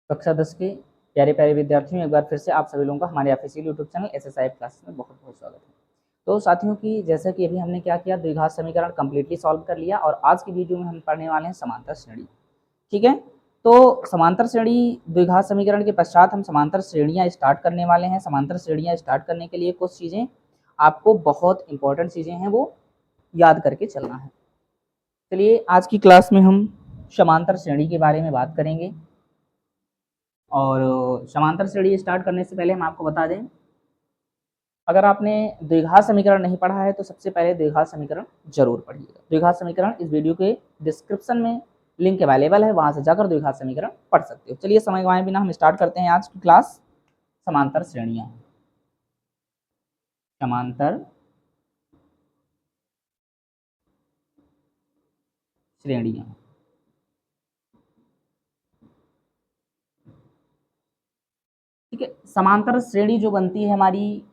कक्षा 10 के प्यारे प्यारे विद्यार्थियों, एक बार फिर से आप सभी लोगों का हमारे official YouTube channel SSI classes में बहुत बहुत स्वागत है। तो साथियों की जैसा कि अभी हमने क्या किया, द्विघात समीकरण कंप्लीटली सॉल्व कर लिया और आज की वीडियो में हम पढ़ने वाले हैं समांतर श्रेणी। ठीक है, तो समांतर श्रेणी द्विघात समीकरण के पश्चात हम समांतर श्रेणियां स्टार्ट करने वाले हैं। समांतर श्रेणियां स्टार्ट करने के लिए कुछ चीज़ें आपको बहुत इंपॉर्टेंट चीज़ें हैं वो याद करके चलना है। चलिए आज की क्लास में हम समांतर श्रेणी के बारे में बात करेंगे। और समांतर श्रेणी स्टार्ट करने से पहले हम आपको बता दें, अगर आपने द्विघात समीकरण नहीं पढ़ा है तो सबसे पहले द्विघात समीकरण जरूर पढ़िएगा। द्विघात समीकरण इस वीडियो के डिस्क्रिप्शन में लिंक अवेलेबल है, वहां से जाकर द्विघात समीकरण पढ़ सकते हो। चलिए समय गंवाए बिना हम स्टार्ट करते हैं आज की क्लास। समांतर श्रेणियां, समांतर श्रेणियां। ठीक है, समांतर श्रेणी जो बनती है हमारी,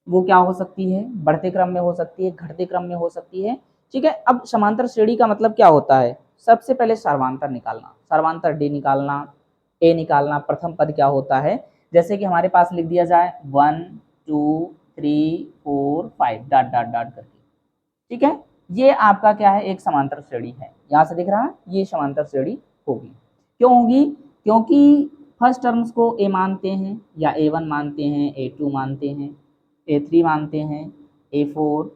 वो क्या हो सकती है, बढ़ते क्रम में हो सकती है, घटते क्रम में हो सकती है। ठीक है, अब समांतर श्रेणी का मतलब क्या होता है, सबसे पहले सर्वांतर निकालना, सर्वांतर डी निकालना, ए निकालना। प्रथम पद क्या होता है, जैसे कि हमारे पास लिख दिया जाए 1 2 3 4 5 डॉट डॉट डॉट करके। ठीक है, ये आपका क्या है, एक समांतर श्रेणी है। यहाँ से दिख रहा है, ये समांतर श्रेणी होगी। क्यों होगी, क्योंकि फर्स्ट टर्म्स को ए मानते हैं या A1 मानते हैं, A2 मानते हैं, A3 मानते हैं, A4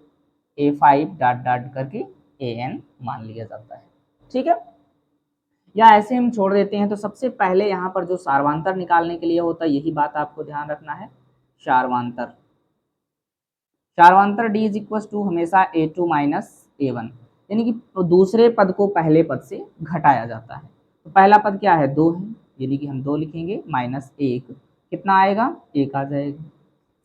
A5 डॉट डॉट करके AN मान लिया जाता है। ठीक है, या ऐसे हम छोड़ देते हैं। तो सबसे पहले यहाँ पर जो सार्वांतर निकालने के लिए होता है, यही बात आपको ध्यान रखना है, सार्वांतर। सार्वांतर D इज इक्वल टू हमेशा A2 माइनस A1, यानी कि दूसरे पद को पहले पद से घटाया जाता है। तो पहला पद क्या है, 2 है, यानी कि हम 2 लिखेंगे, माइनस 1 कितना आएगा, 1 आ जाएगा।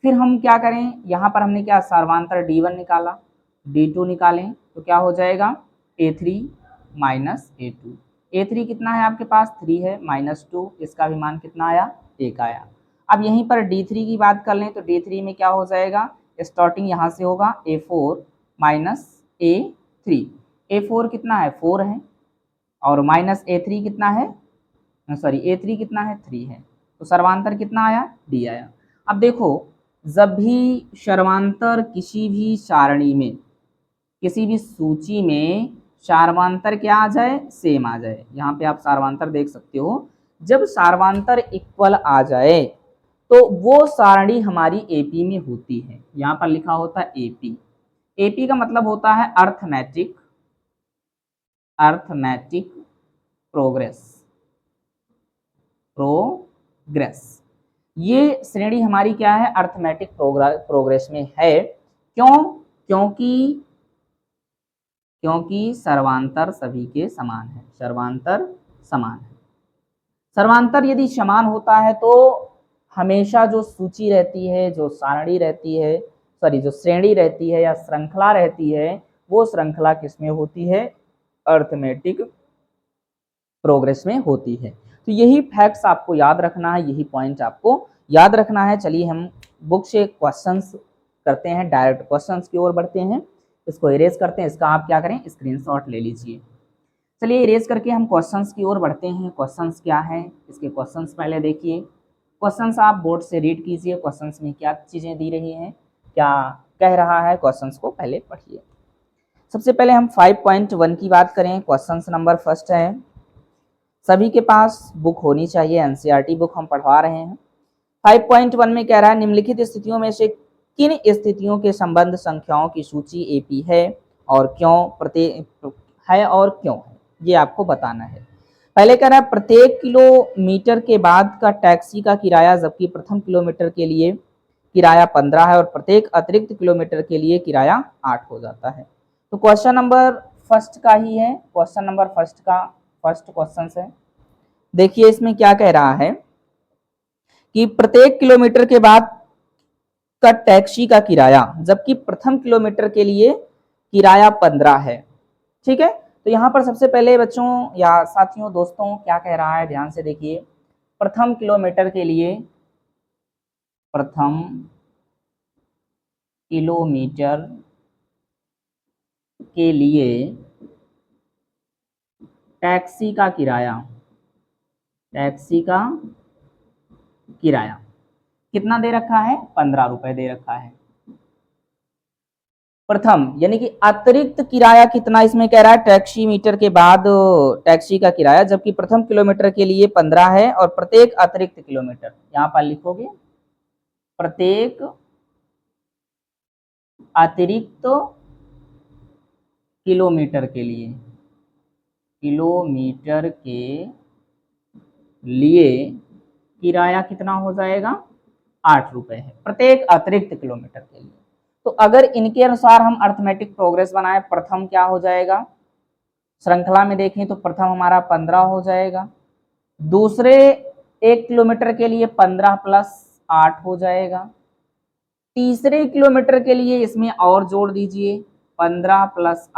फिर हम क्या करें, यहाँ पर हमने क्या सार्वांतर D1 निकाला, D2 निकालें तो क्या हो जाएगा, A3 माइनस A2। A3 कितना है आपके पास, 3 है, माइनस 2, इसका भी मान कितना आया, 1 आया। अब यहीं पर D3 की बात कर लें तो D3 में क्या हो जाएगा, स्टार्टिंग यहाँ से होगा A4 माइनस A3। A4 कितना है, 4 है, और माइनस A3 कितना है, सॉरी A3 कितना है, 3 है। तो सर्वांतर कितना आया, D आया। अब देखो, जब भी सर्वांतर किसी भी सारणी में, किसी भी सूची में सार्वांतर क्या आ जाए, सेम आ जाए, यहाँ पे आप सार्वांतर देख सकते हो, जब सार्वांतर इक्वल आ जाए तो वो सारणी हमारी एपी में होती है। यहाँ पर लिखा होता है एपी। एपी का मतलब होता है अर्थमेटिक, अर्थमेटिक प्रोग्रेस, प्रोग्रेस। ये श्रेणी हमारी क्या है, अर्थमेटिक प्रोग्रेस में है। क्यों, क्योंकि क्योंकि सर्वांतर सभी के समान है, सर्वांतर समान है। सर्वांतर यदि समान होता है तो हमेशा जो सूची रहती है, जो सारणी रहती है, सॉरी जो श्रेणी रहती है या श्रृंखला रहती है, वो श्रृंखला किसमें होती है, अर्थमेटिक प्रोग्रेस में होती है। तो यही फैक्ट्स आपको याद रखना है, यही पॉइंट आपको याद रखना है। चलिए हम बुक से क्वेश्चंस करते हैं, डायरेक्ट क्वेश्चंस की ओर बढ़ते हैं। इसको इरेज करते हैं, इसका आप क्या करें, स्क्रीनशॉट ले लीजिए। चलिए इरेज करके हम क्वेश्चंस की ओर बढ़ते हैं। क्वेश्चंस क्या है, इसके क्वेश्चंस पहले देखिए। क्वेश्चंस आप बोर्ड से रीड कीजिए, क्वेश्चंस में क्या चीज़ें दी रही हैं, क्या कह रहा है, क्वेश्चंस को पहले पढ़िए। सबसे पहले हम 5.1 की बात करें, क्वेश्चंस नंबर फर्स्ट है। सभी के पास बुक होनी चाहिए, एनसीईआरटी बुक हम पढ़वा रहे हैं। 5.1 में कह रहा है, निम्नलिखित स्थितियों में से किन स्थितियों के संबंध संख्याओं की सूची एपी है और क्यों, प्रत्येक है और क्यों है, ये आपको बताना है। पहले कह रहा है, प्रत्येक किलोमीटर के बाद का टैक्सी का किराया, जबकि प्रथम किलोमीटर के लिए किराया 15 है और प्रत्येक अतिरिक्त किलोमीटर के लिए किराया 8 हो जाता है। तो क्वेश्चन नंबर फर्स्ट का ही है, क्वेश्चन नंबर फर्स्ट का फर्स्ट क्वेश्चन है। देखिए इसमें क्या कह रहा है कि प्रत्येक किलोमीटर के बाद का टैक्सी का किराया, जबकि प्रथम किलोमीटर के लिए किराया 15 है। ठीक है, तो यहाँ पर सबसे पहले बच्चों या साथियों दोस्तों क्या कह रहा है, ध्यान से देखिए। प्रथम किलोमीटर के लिए, प्रथम किलोमीटर के लिए टैक्सी का किराया, टैक्सी का किराया कितना दे रखा है, 15 रुपए दे रखा है। प्रथम यानी कि अतिरिक्त किराया कितना इसमें कह रहा है, टैक्सी मीटर के बाद टैक्सी का किराया, जबकि प्रथम किलोमीटर के लिए 15 है और प्रत्येक अतिरिक्त किलोमीटर, यहां पर लिखोगे प्रत्येक अतिरिक्त किलोमीटर के लिए, किलोमीटर के लिए किराया कितना हो जाएगा, 8 रुपए है प्रत्येक अतिरिक्त किलोमीटर के लिए। तो अगर इनके अनुसार हम अर्थमेटिक प्रोग्रेस बनाए, प्रथम क्या हो जाएगा, श्रृंखला में देखें तो प्रथम हमारा 15 हो जाएगा, दूसरे 1 किलोमीटर के लिए 15 प्लस 8 हो जाएगा, तीसरे किलोमीटर के लिए इसमें और जोड़ दीजिए 15 प्लस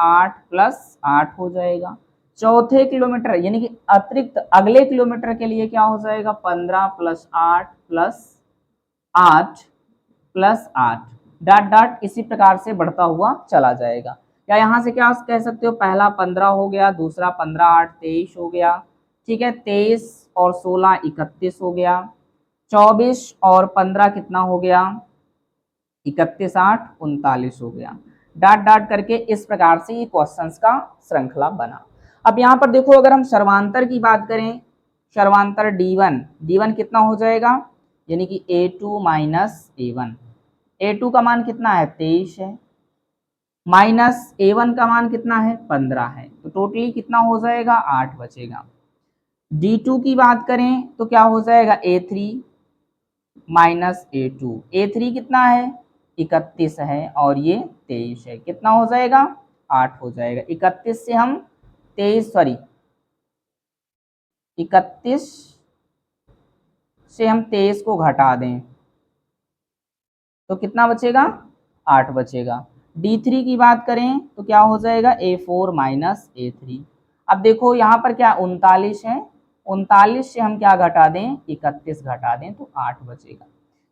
8 हो जाएगा, चौथे किलोमीटर यानी कि अतिरिक्त अगले किलोमीटर के लिए क्या हो जाएगा, 15 प्लस 8 प्लस 8 डॉट डॉट इसी प्रकार से बढ़ता हुआ चला जाएगा। या यहाँ से क्या कह सकते हो, पहला 15 हो गया, दूसरा 15 8 23 हो गया, ठीक है, 23 और 16 31 हो गया, 24 और 15 कितना हो गया, 31 8 39 हो गया, डॉट डॉट करके इस प्रकार से ये क्वेश्चंस का श्रृंखला बना। अब यहाँ पर देखो अगर हम सर्वांतर की बात करें, सर्वांतर D1 कितना हो जाएगा, यानी कि A2 माइनस A1, A2 का मान कितना है 23 है, माइनस A1 का मान कितना है 15 है, तो टोटली कितना हो जाएगा 8 बचेगा। D2 की बात करें तो क्या हो जाएगा A3 माइनस A3 कितना है 31 है और ये 23 है, कितना हो जाएगा 8 हो जाएगा। 31 से हम 23 सॉरी 31 से हम 23 को घटा दें तो कितना बचेगा 8 बचेगा। D3 की बात करें तो क्या हो जाएगा A4 माइनस A3। अब देखो यहाँ पर क्या 39 है, 39 से हम क्या घटा दें 31 घटा दें तो 8 बचेगा।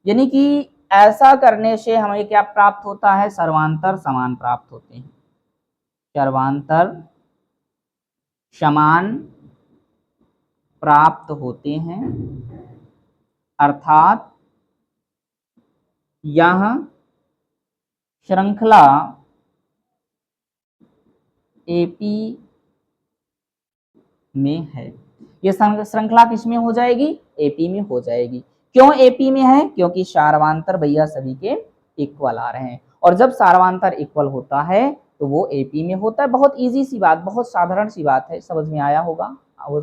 यानी कि ऐसा करने से हमें क्या प्राप्त होता है, सर्वांतर समान प्राप्त होते हैं, सर्वांतर समान प्राप्त होते हैं, अर्थात यह श्रृंखला एपी में है। ये श्रृंखला किस में हो जाएगी, एपी में हो जाएगी। क्यों एपी में है, क्योंकि सार्वंतर भैया सभी के इक्वल आ रहे हैं, और जब सार्वंतर इक्वल होता है तो वो एपी में होता है। बहुत इजी सी बात, बहुत साधारण सी बात है, समझ में आया होगा,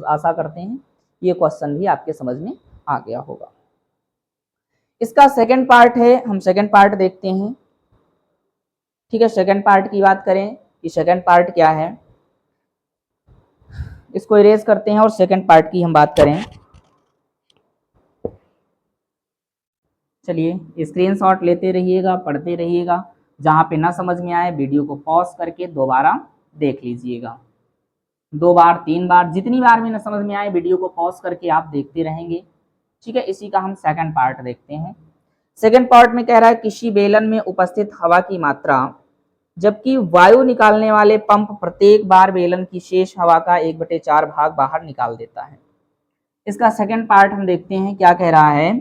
आशा करते हैं ये क्वेश्चन भी आपके समझ में आ गया होगा। इसका सेकंड पार्ट है, हम सेकंड पार्ट देखते हैं, ठीक है। सेकंड पार्ट की बात करें कि सेकंड पार्ट क्या है, इसको इरेज करते हैं और सेकंड पार्ट की हम बात करें। चलिए स्क्रीनशॉट लेते रहिएगा, पढ़ते रहिएगा, जहां पे ना समझ में आए वीडियो को पॉज करके दोबारा देख लीजिएगा, 2 बार 3 बार, जितनी बार भी ना समझ में आए वीडियो को पॉज करके आप देखते रहेंगे, ठीक है। इसी का हम सेकंड पार्ट देखते हैं। सेकंड पार्ट में कह रहा है किसी बेलन में उपस्थित हवा की मात्रा जबकि वायु निकालने वाले पंप प्रत्येक बार बेलन की शेष हवा का 1/4 भाग बाहर निकाल देता है। इसका सेकंड पार्ट हम देखते हैं क्या कह रहा है,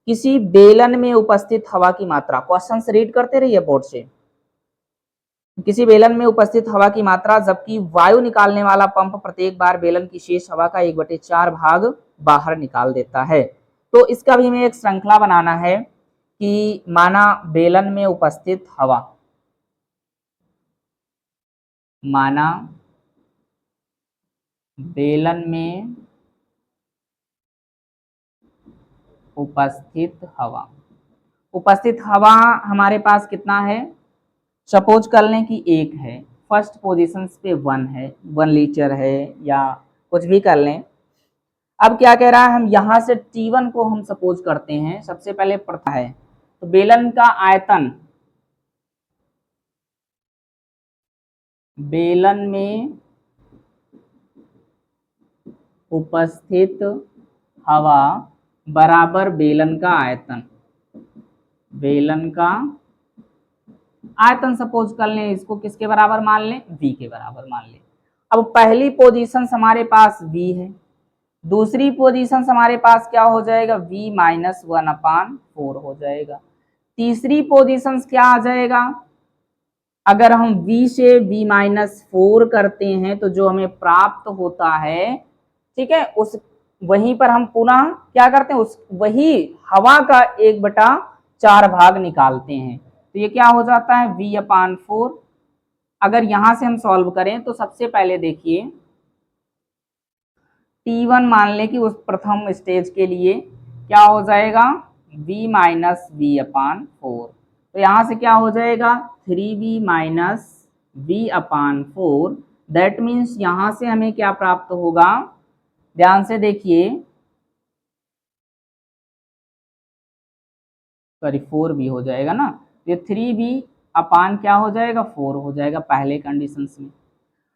किसी बेलन में उपस्थित हवा की मात्रा, क्वेश्चन से रीड करते रहिए बोर्ड से, किसी बेलन में उपस्थित हवा की मात्रा जबकि वायु निकालने वाला पंप प्रत्येक बार बेलन की शेष हवा का 1/4 भाग बाहर निकाल देता है। तो इसका भी हमें एक श्रृंखला बनाना है कि माना बेलन में उपस्थित हवा, माना बेलन में उपस्थित हवा, उपस्थित हवा हमारे पास कितना है, सपोज कर लें कि 1 है, फर्स्ट पोजीशन पे 1 है, 1 लीटर है या कुछ भी कर लें। अब क्या कह रहा है, हम यहाँ से T1 को हम सपोज करते हैं, सबसे पहले प्रथा है तो बेलन का आयतन, बेलन में उपस्थित हवा बराबर बेलन का आयतन, बेलन का आयतन सपोज कर लें, इसको किसके बराबर मान लें, V के बराबर मान लें। अब पहली पोजीशन हमारे पास V है, दूसरी पोजीशन हमारे पास क्या हो जाएगा, v माइनस 1/4 हो जाएगा। तीसरी पोजीशन क्या आ जाएगा, अगर हम v से v माइनस 4 करते हैं तो जो हमें प्राप्त होता है, ठीक है, उस वहीं पर हम पुनः क्या करते हैं, उस वही हवा का 1/4 भाग निकालते हैं, तो ये क्या हो जाता है v/4। अगर यहां से हम सॉल्व करें तो सबसे पहले देखिए T1 मान लें कि उस प्रथम स्टेज के लिए क्या हो जाएगा v माइनस v/4, तो यहां से क्या हो जाएगा 3v minus v/4। That means यहां से हमें क्या प्राप्त होगा, ध्यान से देखिए, सॉरी 4v हो जाएगा ना, ये 3v/ क्या हो जाएगा 4 हो जाएगा पहले कंडीशन में।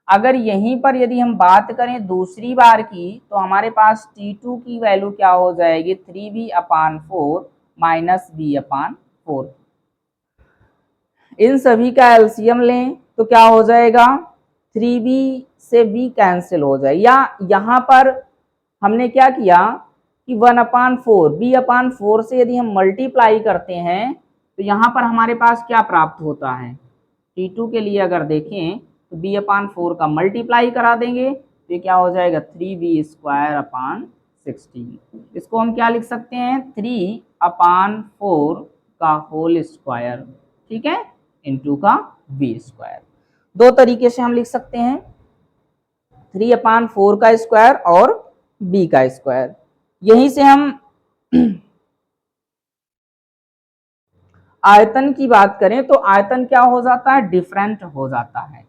अगर यहीं पर यदि हम बात करें दूसरी बार की, तो हमारे पास T2 की वैल्यू क्या हो जाएगी 3v/4 माइनस v/4। इन सभी का एलसीएम लें तो क्या हो जाएगा 3v से v कैंसिल हो जाए, या यहाँ पर हमने क्या किया कि 1/4 b/4 से यदि हम मल्टीप्लाई करते हैं तो यहाँ पर हमारे पास क्या प्राप्त होता है, T2 के लिए अगर देखें तो b/4 का मल्टीप्लाई करा देंगे तो ये क्या हो जाएगा 3v² 16। इसको हम क्या लिख सकते हैं 3/4 का होल स्क्वायर, ठीक है, इंटू का v²। दो तरीके से हम लिख सकते हैं 3/4 का स्क्वायर और b का स्क्वायर। यहीं से हम आयतन की बात करें तो आयतन क्या हो जाता है, डिफरेंट हो जाता है,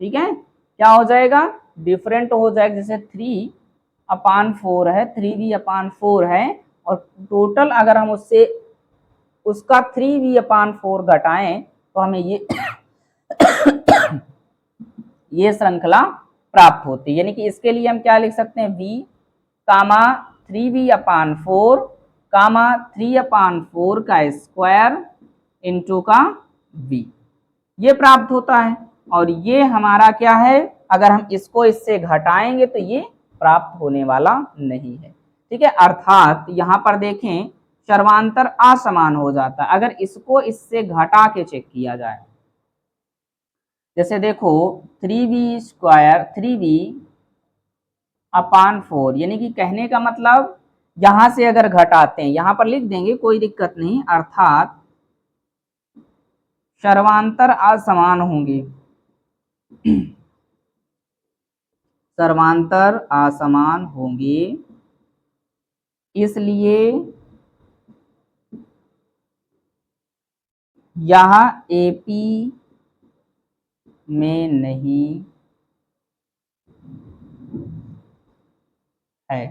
ठीक है, क्या हो जाएगा डिफरेंट हो जाएगा। जैसे 3/4 है, 3v/4 है, और टोटल अगर हम उससे उसका 3v/4 घटाएं तो हमें ये श्रृंखला प्राप्त होती है। यानी कि इसके लिए हम क्या लिख सकते हैं v कामा 3v/4 कामा 3/4 का स्क्वायर इंटू का v, ये प्राप्त होता है। और ये हमारा क्या है, अगर हम इसको इससे घटाएंगे तो ये प्राप्त होने वाला नहीं है, ठीक है। अर्थात यहाँ पर देखें सर्वांतर असमान हो जाता है अगर इसको इससे घटा के चेक किया जाए। जैसे देखो 3v², यानी कि कहने का मतलब यहां से अगर घटाते हैं, यहां पर लिख देंगे कोई दिक्कत नहीं, अर्थात सर्वांतर असमान होंगे, सर्वांतर असमान होंगे, इसलिए यह एपी में नहीं है।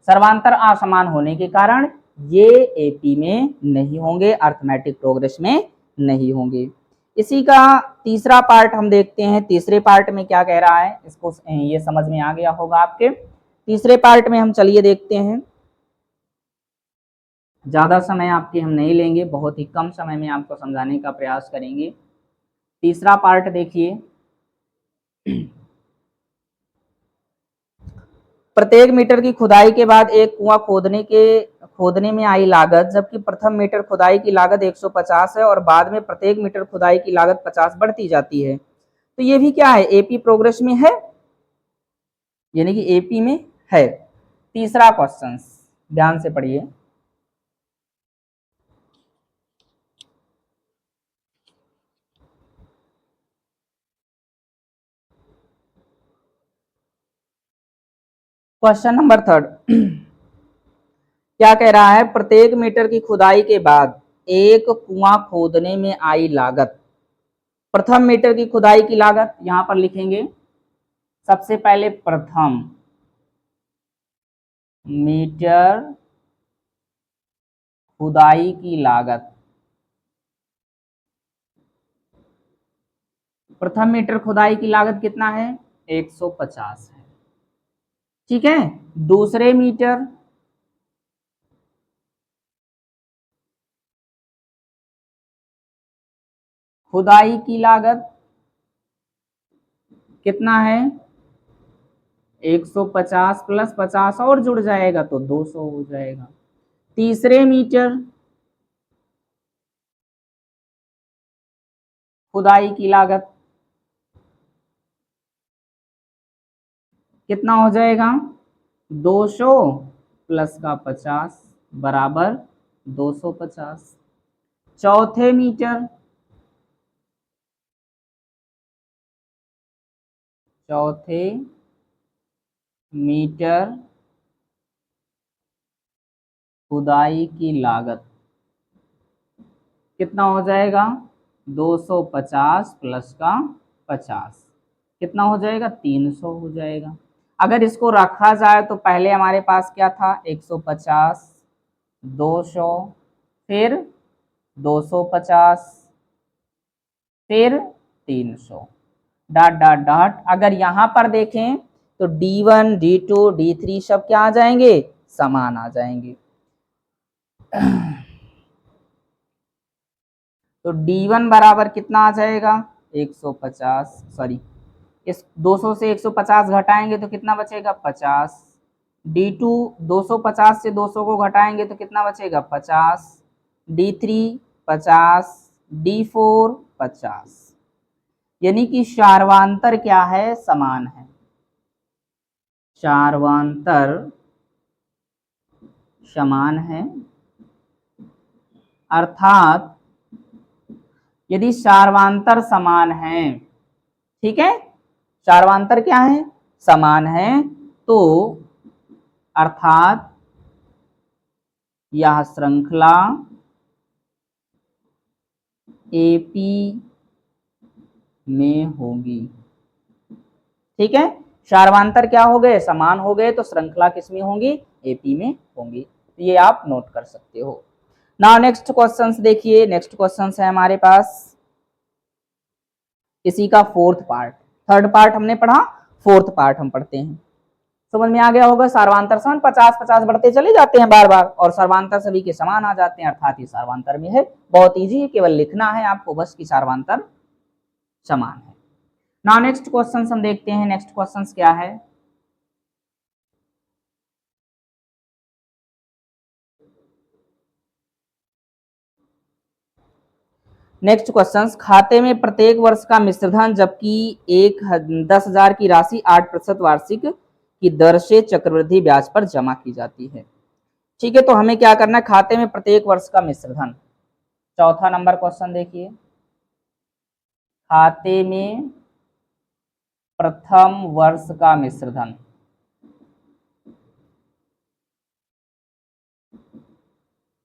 सर्वांतर असमान होने के कारण ये एपी में नहीं होंगे, अर्थमेटिक प्रोग्रेस में नहीं होंगे। इसी का तीसरा पार्ट हम देखते हैं, तीसरे पार्ट में क्या कह रहा है, इसको ये समझ में आ गया होगा आपके। तीसरे पार्ट में हम चलिए देखते हैं, ज्यादा समय आपके हम नहीं लेंगे, बहुत ही कम समय में आपको समझाने का प्रयास करेंगे। तीसरा पार्ट देखिए, प्रत्येक मीटर की खुदाई के बाद एक कुआं खोदने में आई लागत, जबकि प्रथम मीटर खुदाई की लागत 150 है और बाद में प्रत्येक मीटर खुदाई की लागत 50 बढ़ती जाती है, तो ये भी क्या है एपी प्रोग्रेस में है, यानी कि एपी में है। तीसरा क्वेश्चन ध्यान से पढ़िए, क्वेश्चन नंबर 3 क्या कह रहा है, प्रत्येक मीटर की खुदाई के बाद एक कुआं खोदने में आई लागत, प्रथम मीटर की खुदाई की लागत यहां पर लिखेंगे, सबसे पहले प्रथम मीटर खुदाई की लागत, प्रथम मीटर खुदाई की लागत कितना है 150 है, ठीक है। दूसरे मीटर खुदाई की लागत कितना है 150 प्लस 50 और जुड़ जाएगा तो 200 हो जाएगा। तीसरे मीटर खुदाई की लागत कितना हो जाएगा? 200 प्लस का 50 बराबर 250। चौथे मीटर खुदाई की लागत कितना हो जाएगा? 250 प्लस का 50 कितना हो जाएगा? 300 हो जाएगा। अगर इसको रखा जाए तो पहले हमारे पास क्या था? 150, 200, फिर 250, फिर 300, डॉट डॉट डॉट। अगर यहाँ पर देखें तो D1, D2, D3 सब क्या आ जाएंगे? समान आ जाएंगे। तो D1 बराबर कितना आ जाएगा? 150, सॉरी इस 200 से 150 घटाएंगे तो कितना बचेगा? 50। D2 250 से 200 को घटाएंगे तो कितना बचेगा? 50। D3 50, D4 50। यानी कि शार्वांतर क्या है? समान है। शार्वांतर समान है, अर्थात यदि शार्वांतर समान है, ठीक है, शार्वांतर क्या है? समान है, तो अर्थात यह श्रृंखला एपी में होगी। ठीक है, शार्वांतर क्या हो गए? समान हो गए, तो श्रृंखला किसमें होंगी? एपी में होंगी। ये आप नोट कर सकते हो। नाउ नेक्स्ट क्वेश्चंस देखिए। नेक्स्ट क्वेश्चंस है हमारे पास इसी का फोर्थ पार्ट। थर्ड पार्ट हमने पढ़ा, फोर्थ पार्ट हम पढ़ते हैं। समझ में आ गया होगा। सर्वांतर समान 50-50 बढ़ते चले जाते हैं बार बार, और सर्वांतर सभी के समान आ जाते हैं, अर्थात ये सर्वांतर में है। बहुत इजी है, केवल लिखना है आपको बस कि सर्वांतर समान है। नाउ नेक्स्ट क्वेश्चन हम देखते हैं। नेक्स्ट क्वेश्चन क्या है? नेक्स्ट क्वेश्चन, खाते में प्रत्येक वर्ष का मिश्रधन जबकि 10,000 की राशि 8% वार्षिक की दर से चक्रवृद्धि ब्याज पर जमा की जाती है। ठीक है, तो हमें क्या करना है? खाते में प्रत्येक वर्ष का मिश्रधन। चौथा नंबर क्वेश्चन देखिए, खाते में प्रथम वर्ष का मिश्रधन।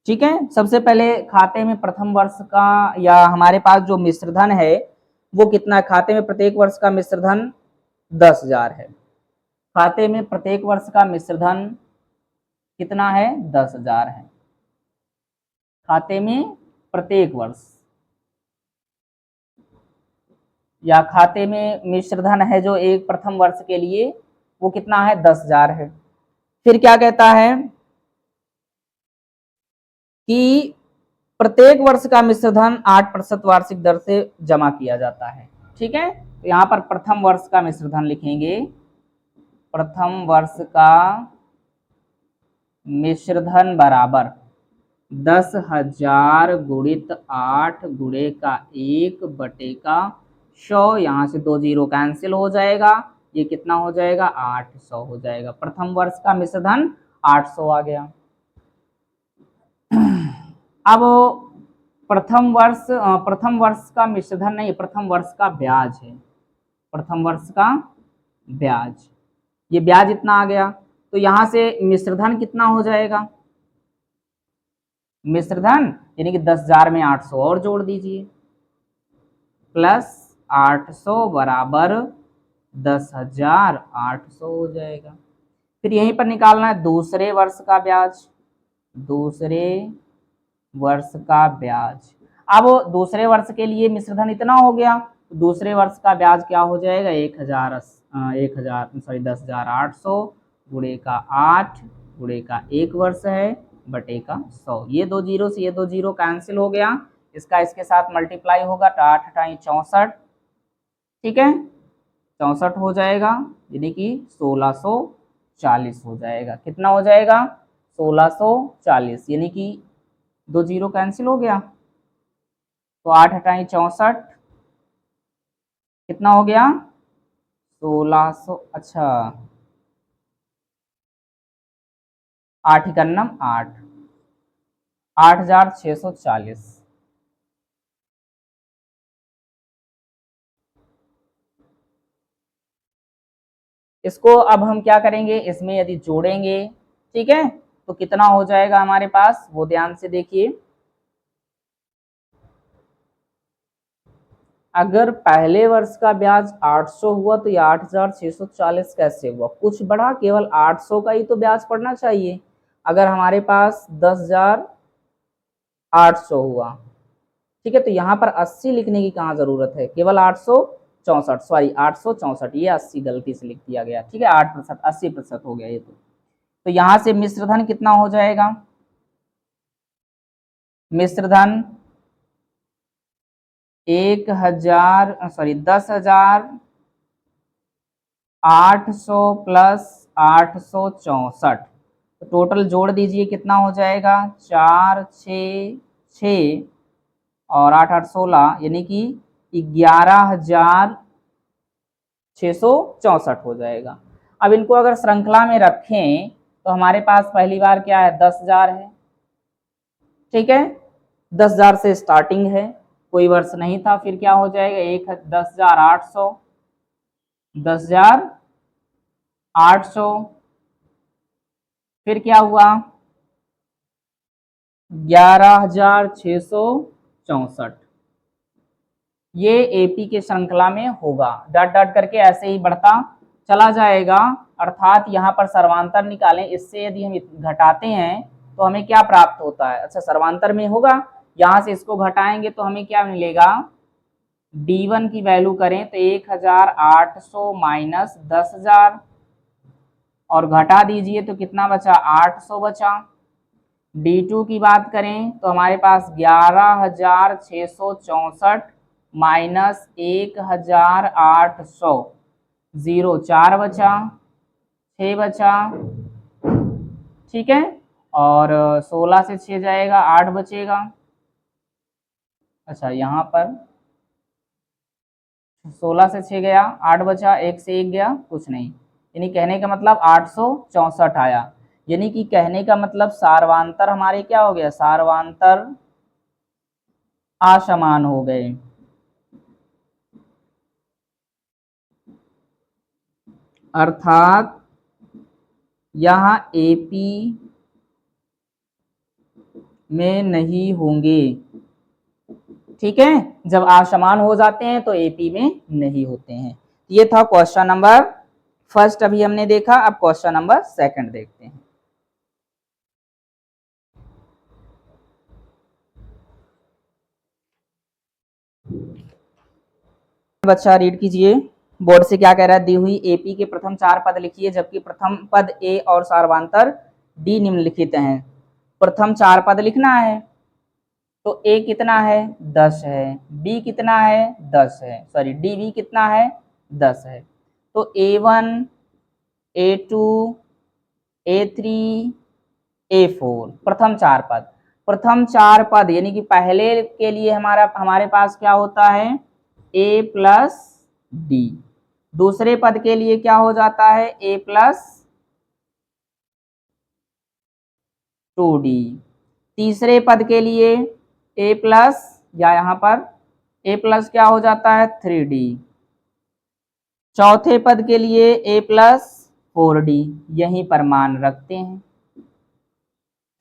ठीक है, सबसे पहले खाते में प्रथम वर्ष का या हमारे पास जो मिश्रधन है वो कितना है? खाते में प्रत्येक वर्ष का मिश्रधन 10,000 है। खाते में प्रत्येक वर्ष का मिश्रधन कितना है? 10,000 है। खाते में प्रत्येक वर्ष या खाते में मिश्रधन है जो एक प्रथम वर्ष के लिए, वो कितना है? 10,000 है। फिर क्या कहता है कि प्रत्येक वर्ष का मिश्रधन 8% वार्षिक दर से जमा किया जाता है। ठीक है, तो यहाँ पर प्रथम वर्ष का मिश्रधन लिखेंगे। प्रथम वर्ष का मिश्रधन बराबर 10,000 गुणित 8 गुणे का 1 बटे का 100। यहाँ से 2 जीरो कैंसिल हो जाएगा, ये कितना हो जाएगा? 800 हो जाएगा। प्रथम वर्ष का मिश्रधन 800 आ गया। अब प्रथम वर्ष का मिश्रधन नहीं, प्रथम वर्ष का ब्याज है। प्रथम वर्ष का ब्याज, ये ब्याज इतना आ गया, तो यहां से मिश्रधन कितना हो जाएगा? मिश्रधन यानी कि 10,000 में 800 और जोड़ दीजिए, प्लस 800 बराबर 10,800 हो जाएगा। फिर यहीं पर निकालना है दूसरे वर्ष का ब्याज। दूसरे वर्ष का ब्याज, अब दूसरे वर्ष के लिए मिश्रधन इतना हो गया, दूसरे वर्ष का ब्याज क्या हो जाएगा? 10,800 गुणे का 8 गुणे का 1 वर्ष है बटे का 100। ये 2 जीरो से ये 2 जीरो कैंसिल हो गया, इसका इसके साथ मल्टीप्लाई होगा तो 8 × 8 = 64। ठीक है, 64 हो जाएगा। यानी कि 1640 हो जाएगा। कितना हो जाएगा? 1640, यानी कि 2 जीरो कैंसिल हो गया, तो 8 हटाई 64, कितना हो गया? 1600, अच्छा 8 इकन्नम 8, 8640। इसको अब हम क्या करेंगे, इसमें यदि जोड़ेंगे, ठीक है, तो कितना हो जाएगा हमारे पास, वो ध्यान से देखिए। अगर पहले वर्ष का ब्याज 800 हुआ तो ये 8640 कैसे हुआ? कुछ बढ़ा, केवल 800 का ही तो ब्याज पड़ना चाहिए। अगर हमारे पास 10,800 हुआ, ठीक है, तो यहाँ पर 80 लिखने की कहाँ जरूरत है, केवल 864, सॉरी 864, ये 80 गलती से लिख दिया गया, ठीक है, 8%, 80% हो गया ये तो यहाँ से मिश्रधन कितना हो जाएगा? मिश्रधन 10,800 प्लस 864, तो टोटल जोड़ दीजिए, कितना हो जाएगा? 466 और 8 8 16, यानी कि 11,664 हो जाएगा। अब इनको अगर श्रृंखला में रखें तो हमारे पास पहली बार क्या है? 10,000 है, ठीक है, 10,000 से स्टार्टिंग है, कोई वर्ष नहीं था, फिर क्या हो जाएगा? 10,800, 10,800, फिर क्या हुआ? 11,664, ये एपी के श्रृंखला में होगा। डट डट करके ऐसे ही बढ़ता चला जाएगा, अर्थात यहाँ पर सर्वांतर निकालें, इससे यदि हम घटाते हैं तो हमें क्या प्राप्त होता है? अच्छा, सर्वांतर में होगा, यहाँ से इसको घटाएंगे तो हमें क्या मिलेगा? D1 की वैल्यू करें तो 1,800 माइनस 10,000, और घटा दीजिए तो कितना बचा? 800 बचा। D2 की बात करें तो हमारे पास 11,664 माइनस 1,800, 0 4 बचा, 6 बचा, ठीक है, और 16 से 6 जाएगा, 8 बचेगा। अच्छा, यहाँ पर 16 से 6 गया, 8 बचा, 1 से 1 गया, कुछ नहीं, यानी कहने का मतलब 864 आया। यानी कि कहने का मतलब सार्वांतर हमारे क्या हो गया? सार्वांतर असमान हो गए। अर्थात यहाँ एपी में नहीं होंगे, ठीक है, जब असमान हो जाते हैं तो एपी में नहीं होते हैं। ये था क्वेश्चन नंबर फर्स्ट, अभी हमने देखा। अब क्वेश्चन नंबर सेकंड देखते हैं। बच्चा रीड कीजिए, बोर्ड से क्या कह रहा है? दी हुई एपी के प्रथम 4 पद लिखिए, जबकि प्रथम पद ए और सार्वांतर डी निम्नलिखित हैं। प्रथम 4 पद लिखना है, तो ए कितना है? 10 है, बी कितना है? 10 है, सॉरी डी भी कितना है? 10 है। तो A1, A2, A3, A4 प्रथम 4 पद। प्रथम 4 पद यानी कि पहले के लिए हमारे पास क्या होता है? A plus D. दूसरे पद के लिए क्या हो जाता है? A plus 2D। तीसरे पद के लिए A प्लस, या यहाँ पर A प्लस क्या हो जाता है? 3D। चौथे पद के लिए A प्लस 4D, यहीं पर मान रखते हैं,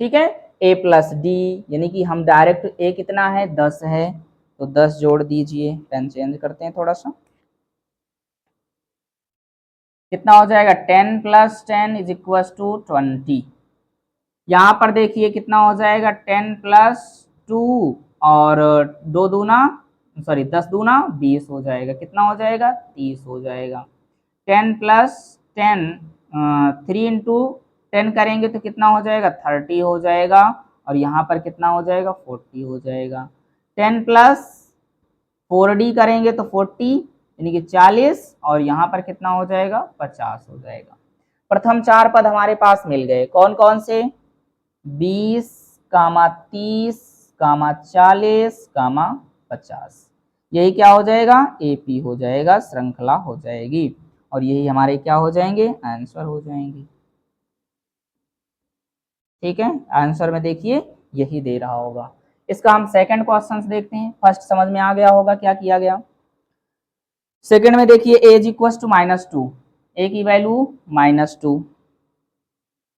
ठीक है, A प्लस डी, यानी कि हम डायरेक्ट A कितना है? 10 है, तो 10 जोड़ दीजिए। पेन चेंज करते हैं थोड़ा सा, कितना हो जाएगा? 10 प्लस 10 इज इक्वल टू 20। यहाँ पर देखिए कितना हो जाएगा? 10 प्लस 2 और 2 दूना, सॉरी 10 दूना 20 हो जाएगा। कितना हो जाएगा? 30 हो जाएगा। 10 प्लस 10, 3 इंटू 10 करेंगे तो कितना हो जाएगा? 30 हो जाएगा, और यहाँ पर कितना हो जाएगा? 40 हो जाएगा। 10 प्लस 4D करेंगे तो 40, यानी कि 40 और यहाँ पर कितना हो जाएगा 50 हो जाएगा। प्रथम 4 पद हमारे पास मिल गए, कौन कौन से 20, 30, 40, 50। यही क्या हो जाएगा एपी हो जाएगा, श्रृंखला हो जाएगी और यही हमारे क्या हो जाएंगे आंसर हो जाएंगे। ठीक है, आंसर में देखिए यही दे रहा होगा। इसका हम सेकंड क्वेश्चन देखते हैं। फर्स्ट समझ में आ गया होगा क्या किया गया। सेकंड में देखिए एज इक्वल टू -2, ए की वैल्यू -2,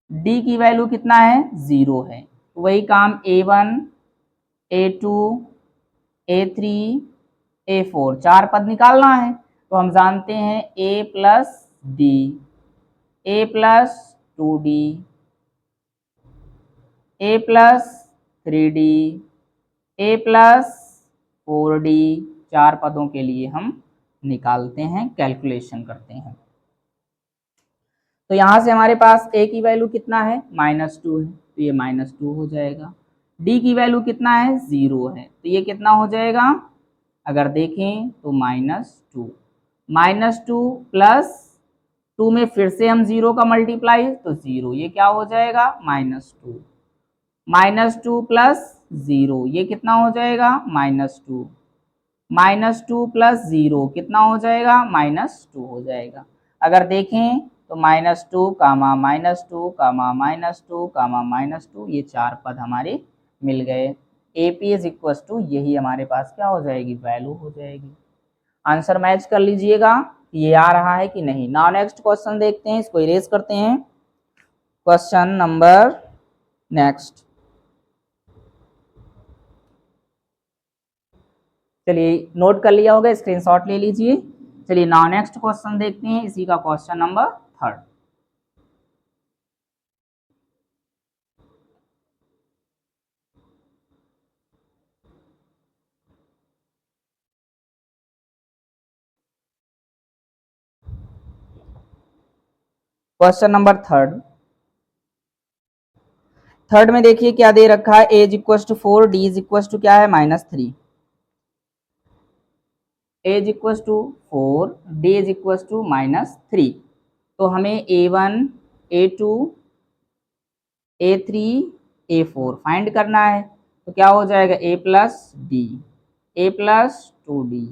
डी की वैल्यू कितना है 0 है। वही काम A1, A2, A3, A4 4 पद निकालना है। तो हम जानते हैं A plus D, A plus 2D, A plus 3D, A plus 4D, 4 पदों के लिए हम निकालते हैं, कैलकुलेशन करते हैं। तो यहां से हमारे पास A की वैल्यू कितना है -2 है, तो ये -2 हो जाएगा। D की वैल्यू कितना है 0 है, तो ये कितना हो जाएगा, अगर देखें तो -2, -2 प्लस 2 में फिर से हम 0 का मल्टीप्लाई तो 0, ये क्या हो जाएगा -2, -2 प्लस 0 ये कितना हो जाएगा -2, -2 प्लस 0 कितना हो जाएगा -2 हो जाएगा। अगर देखें तो -2, -2, -2, -2, ये 4 पद हमारे मिल गए। AP इज इक्वल टू यही हमारे पास क्या हो जाएगी वैल्यू हो जाएगी। आंसर मैच कर लीजिएगा, ये आ रहा है कि नहीं। नाउ नेक्स्ट क्वेश्चन देखते हैं, इसको इरेज करते हैं। क्वेश्चन नंबर नेक्स्ट, चलिए नोट कर लिया होगा, स्क्रीनशॉट ले लीजिए। चलिए नाउ नेक्स्ट क्वेश्चन देखते हैं, इसी का क्वेश्चन नंबर 3। क्वेश्चन नंबर 3 में देखिए क्या दे रखा है, a is equal to 4, d is equal to क्या है -3। A is equal to 4, d is equal to -3। तो हमें A1, A2, A3, A4 find करना है। तो क्या हो जाएगा A plus D, A plus 2D,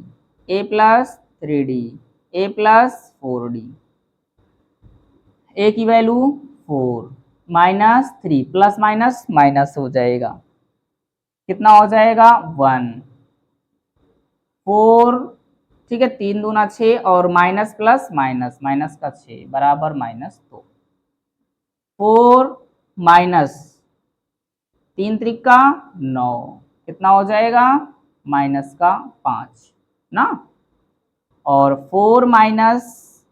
A plus 3D, A plus 4D। A की वैल्यू 4, -3 प्लस माइनस माइनस हो जाएगा, कितना हो जाएगा 1, 4, ठीक है 3 दूना 6 और माइनस प्लस माइनस, माइनस का 6 बराबर -2, 4 माइनस 3 त्रिका 9, कितना हो जाएगा -5 ना, और 4 माइनस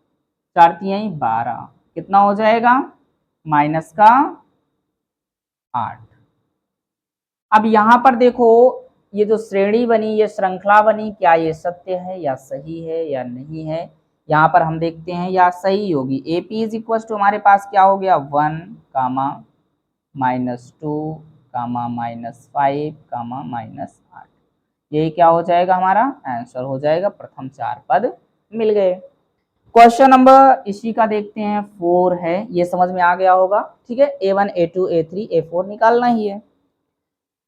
4 तिहाई 12, कितना हो जाएगा -8। अब यहाँ पर देखो ये जो श्रेणी बनी, ये श्रृंखला बनी, क्या ये सत्य है या सही है या नहीं है। यहाँ पर हम देखते हैं या सही होगी। AP इज इक्वल टू हमारे पास क्या हो गया 1, -2, -5, -8, यही क्या हो जाएगा हमारा आंसर हो जाएगा। प्रथम 4 पद मिल गए। क्वेश्चन नंबर इसी का देखते हैं 4 है, ये समझ में आ गया होगा। ठीक है, A1, A2, A3, A4 निकालना ही है।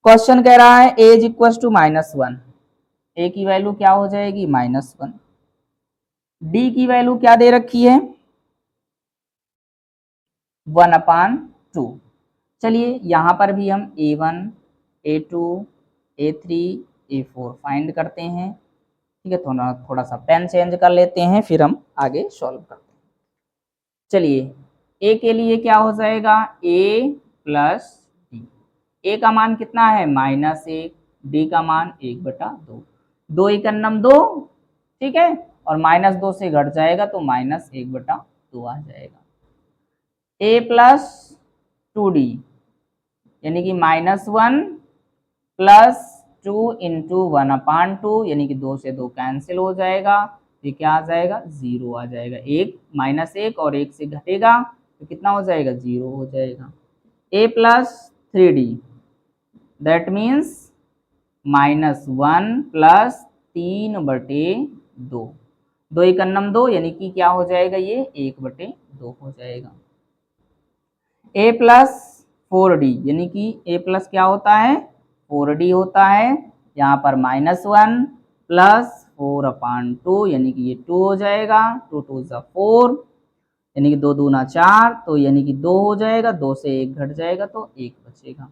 क्वेश्चन कह रहा है एज इक्वल टू -1, ए की वैल्यू क्या हो जाएगी -1, डी की वैल्यू क्या दे रखी है 1/2। चलिए यहाँ पर भी हम A1, A2, A3, A4 find करते हैं। ठीक है, थोड़ा सा पेन चेंज कर लेते हैं, फिर हम आगे सॉल्व करते हैं। चलिए ए के लिए क्या हो जाएगा A प्लस डी, ए का मान कितना है -1, डी का मान 1/2, 2 एकन्नम 2, ठीक है, और -2 से घट जाएगा तो -1/2 आ जाएगा। A प्लस 2D यानी कि -1 प्लस 2 इंटू 1/2 यानी कि 2 से 2 कैंसिल हो जाएगा, ये क्या आ जाएगा 0 आ जाएगा। -1 और 1 से घटेगा तो कितना हो जाएगा 0 हो जाएगा। A plus 3D that means -1 plus 3/2, 2 एक अन्नम 2 यानी कि क्या हो जाएगा, ये 1/2 हो जाएगा। a प्लस 4d यानी कि a प्लस क्या होता है, 4d होता है। यहाँ पर -1 प्लस 4/2 यानी कि ये 2 हो जाएगा। 2 2 4 यानी कि 2 दूना 4, तो यानी कि 2 हो जाएगा। 2 से 1 घट जाएगा तो 1 बचेगा।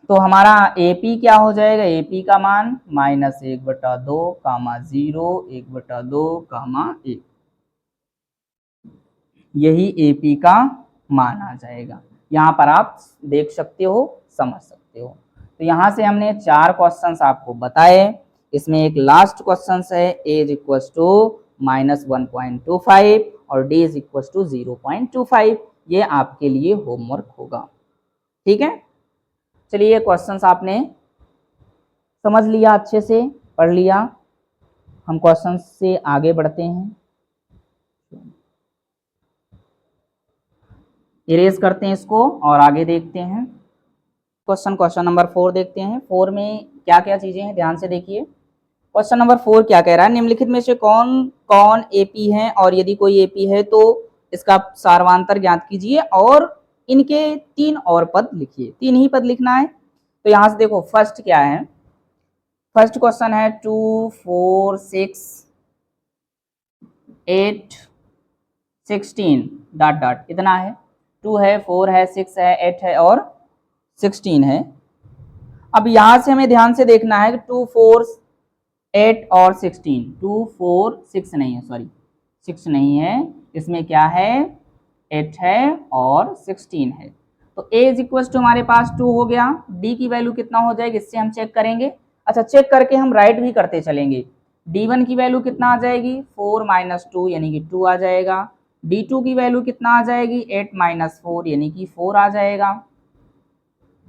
तो हमारा AP क्या हो जाएगा, AP का मान -1/2 कामा 0 1/2 कामा 1, यही AP का मान आ जाएगा। यहाँ पर आप देख सकते हो, समझ सकते हो। तो यहाँ से हमने 4 क्वेश्चंस आपको बताए। इसमें एक लास्ट क्वेश्चन है, a इज इक्वल टू -1.25 और d इज इक्वल टू 0.25। ये आपके लिए होमवर्क होगा, ठीक है। चलिए ये क्वेश्चंस आपने समझ लिया, अच्छे से पढ़ लिया। हम क्वेश्चन से आगे बढ़ते हैं, इरेज करते हैं इसको और आगे देखते हैं। क्वेश्चन नंबर 4 देखते हैं। 4 में क्या क्या चीजें हैं, ध्यान से देखिए। क्वेश्चन नंबर 4 क्या कह रहा है, निम्नलिखित में से कौन कौन AP है और यदि कोई AP है तो इसका सार्वधातुक ज्ञात कीजिए और इनके 3 और पद लिखिए। 3 ही पद लिखना है। तो यहाँ से देखो फर्स्ट क्या है, फर्स्ट क्वेश्चन है 2 4 6 8 16 डॉट डॉट इतना है। 2 है, 4 है, 6 है, 8 है और 16 है। अब यहां से हमें ध्यान से देखना है कि 2 4 8 और 16, 2 4 6 नहीं है, सॉरी 6 नहीं है, इसमें क्या है 8 है और 16 है। तो a इज इक्वल टू हमारे पास 2 हो गया। d की वैल्यू कितना हो जाएगी, इससे हम चेक करेंगे। अच्छा, चेक करके हम राइट भी करते चलेंगे। d1 की वैल्यू कितना आ जाएगी, 4 - 2 यानी कि 2 आ जाएगा। d2 की वैल्यू कितना आ जाएगी, 8 - 4 यानी कि 4 आ जाएगा।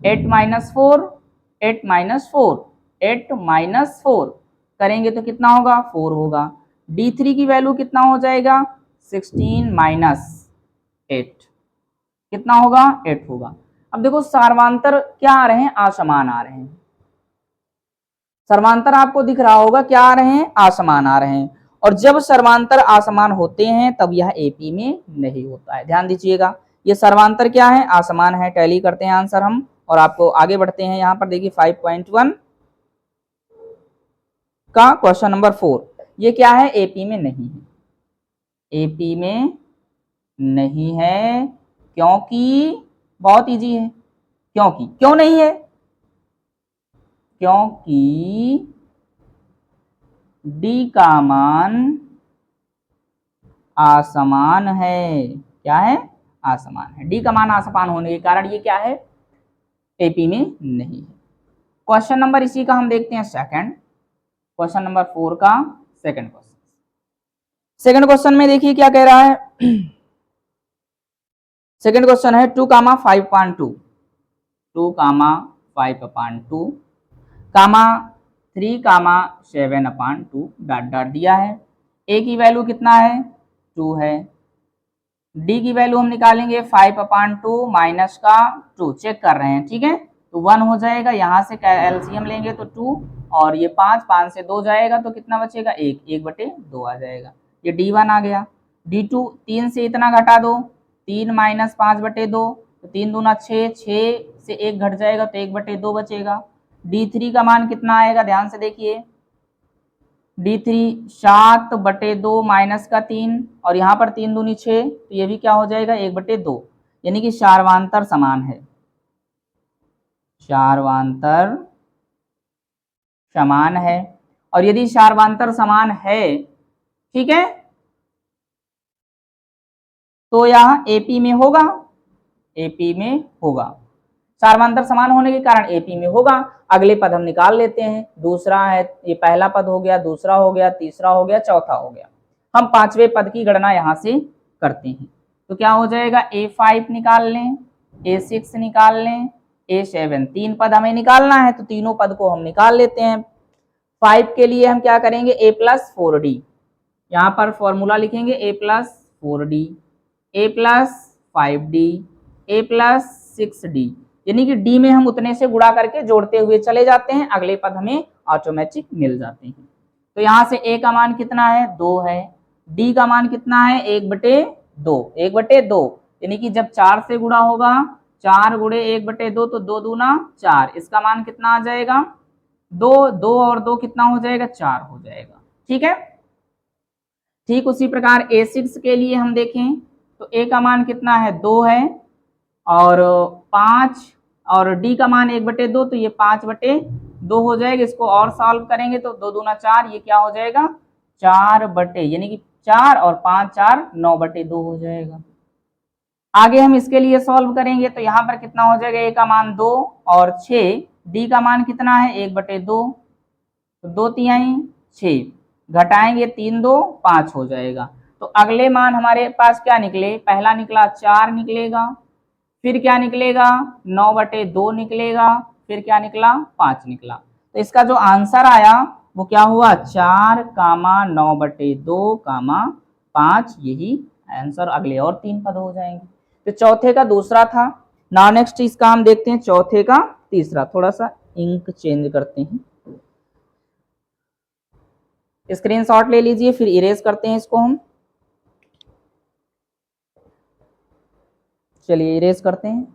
8 - 4 8 - 4 8 - 4 करेंगे तो कितना होगा, 4 होगा। d3 की वैल्यू कितना हो जाएगा, 16 - 8 कितना होगा, 8 होगा। अब देखो सर्वांतर क्या आ रहे हैं, असमान आ रहे हैं। सर्वांतर आपको दिख रहा होगा, क्या आ रहे हैं, असमान आ रहे हैं। और जब सर्वांतर असमान होते हैं तब यह AP में नहीं होता है, ध्यान दीजिएगा। ये सर्वांतर क्या है, असमान है। टैली करते हैं आंसर हम और आपको आगे बढ़ते हैं। यहाँ पर देखिए 5.1 का क्वेश्चन नंबर 4, ये क्या है, AP में नहीं है। AP में नहीं है क्योंकि बहुत इजी है। क्योंकि क्यों नहीं है, क्योंकि D का मान असमान है। क्या है, असमान है। D का मान असमान होने के कारण ये क्या है, AP में नहीं है। क्वेश्चन नंबर इसी का हम देखते हैं सेकंड, क्वेश्चन नंबर 4 का सेकंड क्वेश्चन। सेकंड क्वेश्चन में देखिए क्या कह रहा है। सेकंड क्वेश्चन है 2, 5.2 2, 5/2 कामा 3, 7/2 डॉट डॉट दिया है। A की वैल्यू कितना है, 2 है। D की वैल्यू हम निकालेंगे 5/2 माइनस का 2, चेक कर रहे हैं, ठीक है। तो 1 हो जाएगा, यहाँ से एलसीएम लेंगे तो 2 और ये 5 से 2 जाएगा तो कितना बचेगा, 1 1/2 आ जाएगा। ये D1 आ गया। D2 3 से इतना घटा दो, 3 - 5/2 तो 3 दूना 6, 6 से 1 घट जाएगा तो 1/2 बचेगा। D3 का मान कितना आएगा, ध्यान से देखिए। D3 7/2 माइनस का 3 और यहाँ पर 3 दूनी 6 तो ये भी क्या हो जाएगा, 1/2 यानी कि सार्वांतर समान है। सार्वांतर समान है। और यदि सार्वांतर समान है, ठीक है, तो यह AP में होगा, AP में होगा। सार्वांतर समान होने के कारण AP में होगा। अगले पद हम निकाल लेते हैं। दूसरा है, ये पहला पद हो गया, दूसरा हो गया, तीसरा हो गया, चौथा हो गया। हम पांचवें पद की गणना यहां से करते हैं। तो क्या हो जाएगा, A5 निकाल लें, A6 निकाल लें, A7, 3 पद हमें निकालना है तो तीनों पद को हम निकाल लेते हैं। 5 के लिए हम क्या करेंगे, A+4D, यहाँ पर फॉर्मूला लिखेंगे A+4D, A+5D, A+6D, यानी कि D में हम उतने से गुणा करके जोड़ते हुए चले जाते हैं, अगले पद हमें ऑटोमेटिक मिल जाते हैं। तो यहाँ से a का मान कितना है 2 है, d का मान कितना है 1/2, 1/2 यानी कि जब 4 से गुणा होगा 4 गुणे 1/2 तो 2 दूना 4, इसका मान कितना आ जाएगा 2, 2 और 2 कितना हो जाएगा 4 हो जाएगा। ठीक है, ठीक उसी प्रकार A6 के लिए हम देखें तो a का मान कितना है 2 है और 5 और d का मान 1/2 तो ये 5/2 हो जाएगा। इसको और सॉल्व करेंगे तो 2 दूना 4, ये क्या हो जाएगा 4 बटे, यानी कि 4 और 5 4 9/2 हो जाएगा। आगे हम इसके लिए सॉल्व करेंगे तो यहाँ पर कितना हो जाएगा a का मान 2 और 6, d का मान कितना है 1/2 तो 2 तिहाई 6, घटाएंगे 3 2 5 हो जाएगा। तो अगले मान हमारे पास क्या निकले, पहला निकला 4 निकलेगा, फिर क्या निकलेगा 9/2 निकलेगा, फिर क्या निकला 5 निकला। तो इसका जो आंसर आया वो क्या हुआ 4, 9/2, 5, यही आंसर। अगले और 3 पद हो जाएंगे। तो चौथे का दूसरा था। नाउ नेक्स्ट इसका हम देखते हैं चौथे का तीसरा। थोड़ा सा इंक चेंज करते हैं, स्क्रीनशॉट ले लीजिए, फिर इरेज करते हैं इसको हम। चलिए इरेज करते हैं।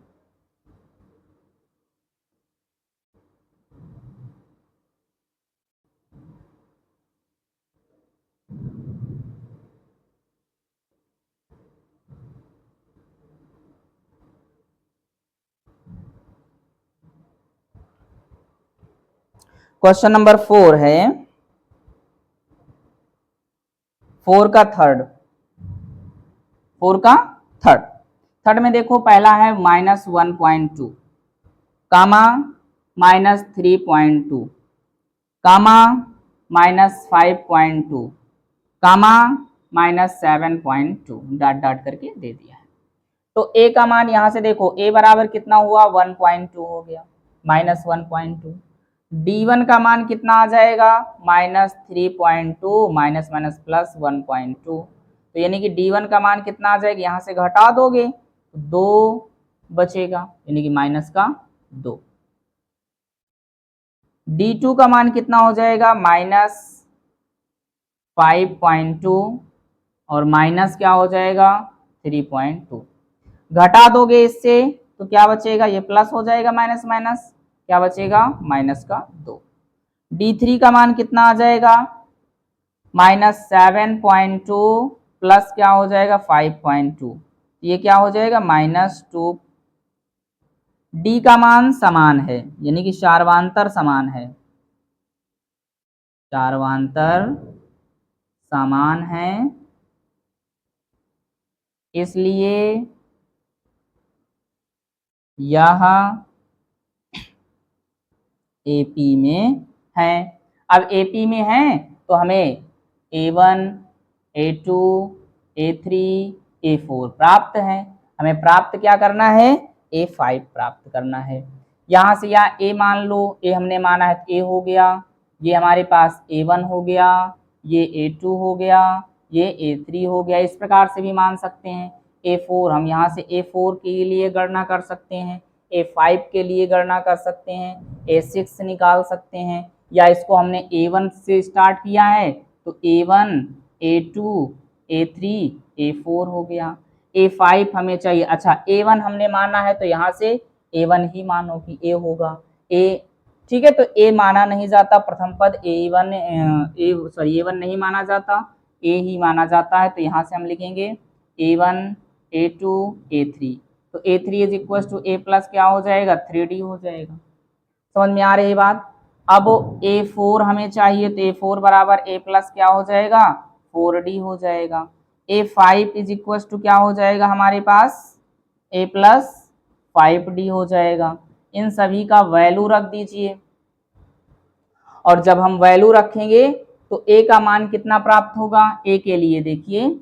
क्वेश्चन नंबर 4 है, 4 का थर्ड, 4 का थर्ड। थर्ड में देखो पहला है -1.2 कामा -3.2 कामा -5.2 कामा -7.2 डॉट डॉट करके दे दिया है। तो a का मान यहाँ से देखो a बराबर कितना हुआ 1.2 हो गया, -1.2। d1 का मान कितना आ जाएगा -3.2 माइनस माइनस प्लस 1.2, तो यानी कि d1 का मान कितना आ जाएगा, यहाँ से घटा दोगे तो 2 बचेगा, यानी कि माइनस का 2। d2 का मान कितना हो जाएगा -5.2 और माइनस क्या हो जाएगा 3.2, घटा दोगे इससे तो क्या बचेगा, ये प्लस हो जाएगा, माइनस माइनस क्या बचेगा माइनस का 2। d3 का मान कितना आ जाएगा -7.2 प्लस क्या हो जाएगा 5.2, ये क्या हो जाएगा -2। d का मान समान है, यानी कि शार्वांतर समान है, शार्वांतर समान है, इसलिए यह AP में है। अब AP में है तो हमें A1, A2, A3, A4 प्राप्त है। हमें प्राप्त क्या करना है A5 प्राप्त करना है। यहाँ से या A मान लो, A हमने माना है A हो गया, ये हमारे पास A1 हो गया, ये A2 हो गया, ये A3 हो गया। इस प्रकार से भी मान सकते हैं। A4 हम यहाँ से A4 के लिए गणना कर सकते हैं, A5 के लिए गणना कर सकते हैं, A6 निकाल सकते हैं, या इसको हमने A1 से स्टार्ट किया है तो A1, A2, A3, A4 हो गया। A5 हमें चाहिए, अच्छा A1 हमने माना है तो यहाँ से A1 ही मानो कि A होगा, A ठीक है। तो A माना नहीं जाता, प्रथम पद A1 नहीं माना जाता, A ही माना जाता है। तो यहाँ से हम लिखेंगे A1, A2, A3, तो A3 is equal to A plus क्या हो जाएगा 3D हो जाएगा। समझ में आ रही बात। अब A4 हमें चाहिए तो A4 बराबर A प्लस क्या हो जाएगा 4D हो जाएगा। A5 इज इक्वल टू क्या हो जाएगा हमारे पास A प्लस 5D हो जाएगा। इन सभी का वैल्यू रख दीजिए, और जब हम वैल्यू रखेंगे तो A का मान कितना प्राप्त होगा, A के लिए देखिए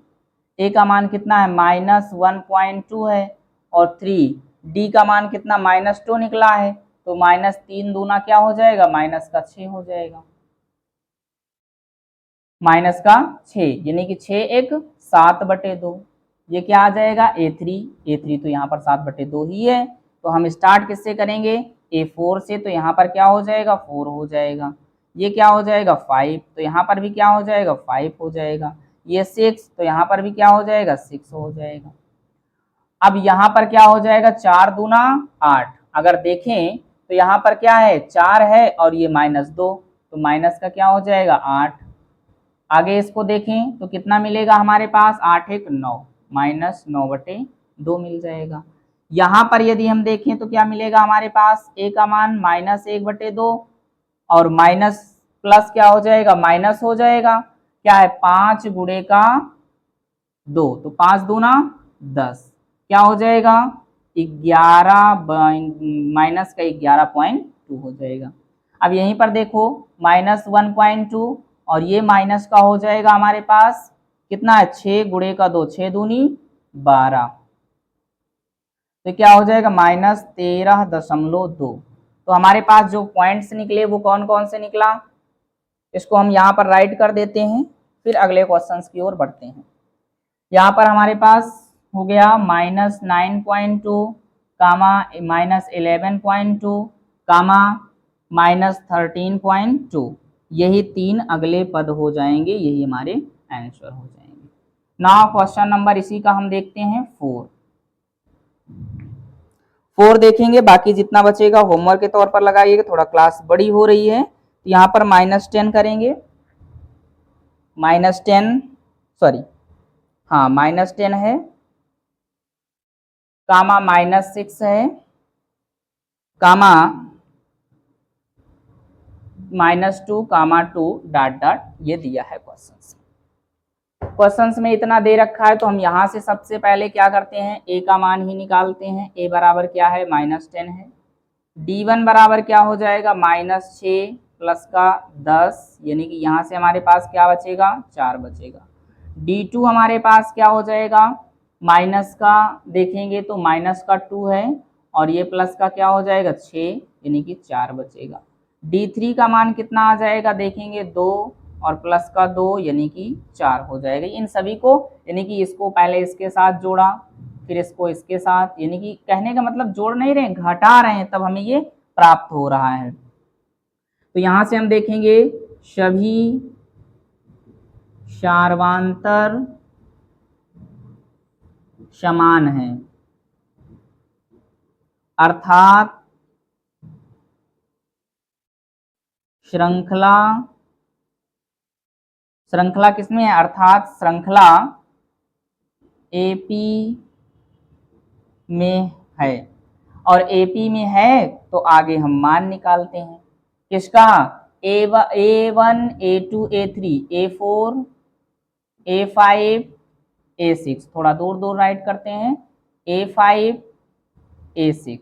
A का मान कितना है -1.2 है, और 3D का मान कितना -2 निकला है, तो -3 दूना क्या हो जाएगा -6 हो जाएगा, -6 यानी कि 6 एक 7/2, ये क्या आ जाएगा A3 तो यहाँ पर 7/2 ही है। तो हम स्टार्ट किससे करेंगे A4 से, तो यहाँ पर क्या हो जाएगा 4 हो जाएगा। ये क्या हो जाएगा 5, तो यहाँ पर भी क्या हो जाएगा 5 हो जाएगा। ये 6, तो यहाँ पर भी क्या हो जाएगा 6 हो जाएगा। अब यहाँ पर क्या हो जाएगा 4 दूना 8। अगर देखें तो यहाँ पर क्या है 4 है और ये -2, तो माइनस का क्या हो जाएगा 8। आगे इसको देखें तो कितना मिलेगा हमारे पास 8 1 9, -9/2 मिल जाएगा। यहाँ पर यदि हम देखें तो क्या मिलेगा हमारे पास a का मान -1/2 और माइनस प्लस क्या हो जाएगा माइनस हो जाएगा। क्या है 5 गुणे का 2, तो 5 दूना 10, क्या हो जाएगा 11 माइनस का 11.2 हो जाएगा। अब यहीं पर देखो -1.2 और ये माइनस का हो जाएगा हमारे पास कितना है 6 गुणे का 2, 6 दूनी 12, तो क्या हो जाएगा -13.2। तो हमारे पास जो पॉइंट्स निकले वो कौन कौन से निकला, इसको हम यहाँ पर राइट कर देते हैं, फिर अगले क्वेश्चंस की ओर बढ़ते हैं। यहाँ पर हमारे पास हो गया -9.2 कामा -11.2 कामा -13.2, यही 3 अगले पद हो जाएंगे, यही हमारे आंसर हो जाएंगे। नाउ क्वेश्चन नंबर इसी का हम देखते हैं 4 देखेंगे, बाकी जितना बचेगा होमवर्क के तौर पर लगाइएगा, थोड़ा क्लास बड़ी हो रही है। तो यहाँ पर -10 करेंगे, -10 सॉरी हाँ -10 है कामा -6 है कामा -2 कामा 2 डॉट डॉट, ये दिया है क्वेश्चंस में इतना दे रखा है। तो हम यहाँ से सबसे पहले क्या करते हैं a का मान ही निकालते हैं। a बराबर क्या है -10 है। d1 बराबर क्या हो जाएगा -6 प्लस का 10, यानी कि यहाँ से हमारे पास क्या बचेगा 4 बचेगा। d2 हमारे पास क्या हो जाएगा माइनस का देखेंगे तो माइनस का 2 है और ये प्लस का क्या हो जाएगा 6, यानी कि 4 बचेगा। d3 का मान कितना आ जाएगा देखेंगे 2 और प्लस का 2, यानी कि 4 हो जाएगा। इन सभी को यानी कि इसको पहले इसके साथ जोड़ा, फिर इसको इसके साथ, यानी कि कहने का मतलब जोड़ नहीं रहे घटा रहे हैं, तब हमें ये प्राप्त हो रहा है। तो यहाँ से हम देखेंगे सभी सार्वांतर समान हैं, अर्थात श्रृंखला किसमें है, अर्थात श्रृंखला AP में है। और AP में है तो आगे हम मान निकालते हैं किसका A1 A2 A3 A4 A5 A6, थोड़ा दूर दूर राइट करते हैं A5 A6,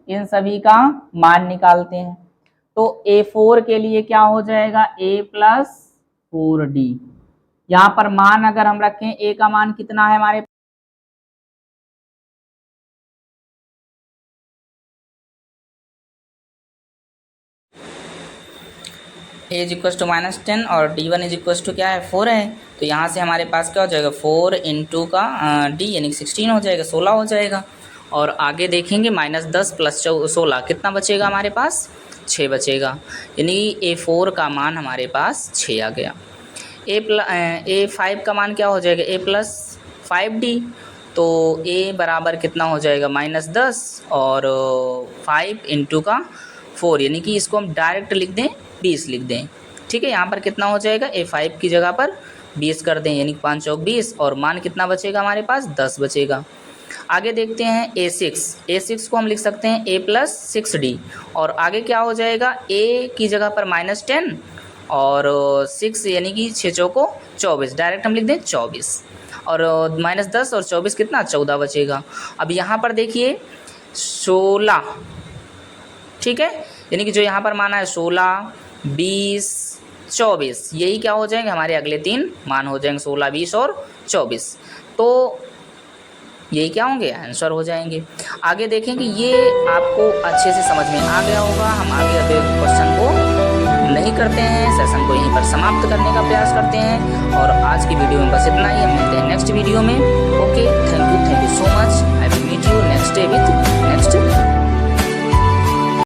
इन सभी का मान निकालते हैं। तो A4 के लिए क्या हो जाएगा A + 4D। यहाँ पर मान अगर हम रखें A का मान कितना है हमारे A = -10 और D1 = क्या है 4 है। तो यहाँ से हमारे पास क्या हो जाएगा 4 × का D यानी 16 हो जाएगा, 16 हो जाएगा। और आगे देखेंगे -10 + 16 कितना बचेगा हमारे पास 6 बचेगा, यानी A4 का मान हमारे पास 6 आ गया। A5 का मान क्या हो जाएगा A + 5D, तो A बराबर कितना हो जाएगा -10 और 5 × का 4, यानी कि इसको हम डायरेक्ट लिख दें 20 लिख दें। ठीक है, यहाँ पर कितना हो जाएगा A5 की जगह पर 20 कर दें, यानी 5 × 20 और मान कितना बचेगा हमारे पास 10 बचेगा। आगे देखते हैं A6 को हम लिख सकते हैं A + 6D और आगे क्या हो जाएगा A की जगह पर -10 और 6 यानी कि 6 चौको 24, डायरेक्ट हम लिख दें 24 और -10 और 24 कितना 14 बचेगा। अब यहाँ पर देखिए 16, ठीक है, यानी कि जो यहाँ पर माना है 16 20 24, यही क्या हो जाएंगे हमारे अगले 3 मान हो जाएंगे 16 20 और 24, तो यही क्या होंगे आंसर हो जाएंगे। आगे देखेंगे ये आपको अच्छे से समझ में आ गया होगा। हम आगे अगले क्वेश्चन को नहीं करते हैं, सेशन को यहीं पर समाप्त करने का प्रयास करते हैं और आज की वीडियो में बस इतना ही। हम मिलते हैं नेक्स्ट वीडियो में। Okay, thank you so much. I will meet you next day with next